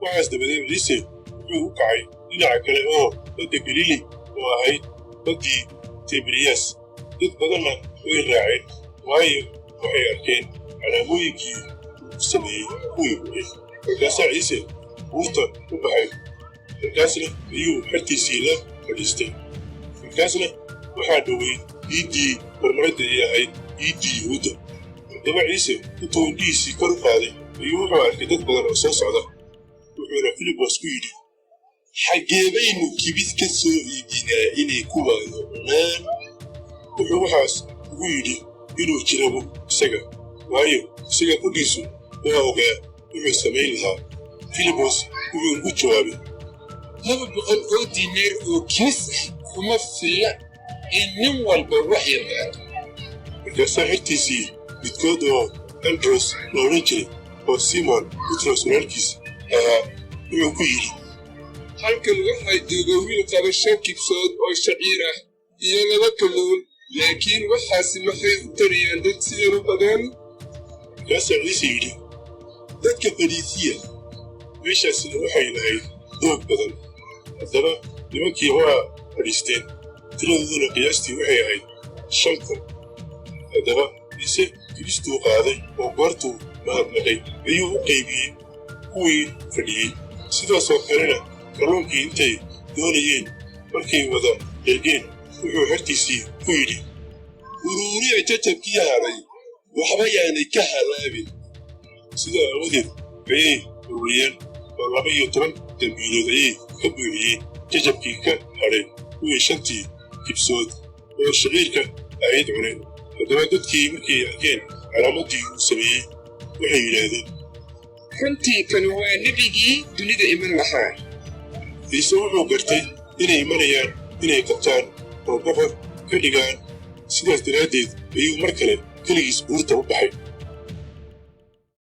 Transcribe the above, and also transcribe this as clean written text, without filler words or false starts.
waxaas dabadeed ciise wuxuu u kacay dhinaca kale oo badda galili oo ahayd baddii tibriyas dad badanna way raaceen waayo waxay arkeen calaamooyinkii uu sameeyey kuwii hore markaasaa ciise buurta u baxay markaasna ayuu xertiisii la fadhiistay markaasna waxaa dhoweyd iiddii hormaradda ay ahayd iiddii yuhuudda haddaba ciise intuu indhihiisii kor u qaaday ayuu wuxuu arkay dad badan oo soo socda wuxuuna filibos ku yidhi xaggee baynu kibis ka soo iibinaa inay kuwaanu cunaan wuxuu waxaas ugu yidhi inuu jirabo isaga waayo isaga qudhiisu waa ogaa wuxuu samayn lahaa filibos wuxuu ugu jawaabay 200 oo dineer oo kibis kuma filla in nin walba wax yar qaato markaasaa xertiisii midkood oo andros la odhan jiray oo simon butros walaalkiis ahaa wuxuu ku yidhi halkan waxaa jooga wiil qaba 5 kibsood oo shaciir ah iyo 2 kalluun laakiin waxaasi maxay u tariyaan dad sidan u badan markaasaa ciise yidhi dadka fariisiya meeshaasina waxay lahayd doog badan haddaba nimankii waa fadhiisteen tiradooduna qiyaastii waxay ahayd 5,000 haddaba ciise kibistuu qaaday oo goortuu mahadnaqay ayuu u qaybiyey kuwii fadhiyey sidaasoo kalena kalluunkii intay doonayeen markay wada dhergeen wuxuu xertiisii ku yidhi uruuriya jajabkii hadhay waxba yaanay ka halaabin sidaa aawadeed ayay ururiyeen oo 12 dambiilood ayay ka buuxiyeen jajabkii ka hadhay kuwii 5 kibsood oo shaciirka ahayd cuneen haddaba dadkii markay arkeen calaamaddii uu sameeyey waxay yidhaahdeen runtii kan waa nebigii dunida iman lahaa ciise wuxuu gartay inay imanayaan inay qabtaan oo boqor ka dhigaan sidaas daraaddeed ayuu mar kale keligiis buurta u baxay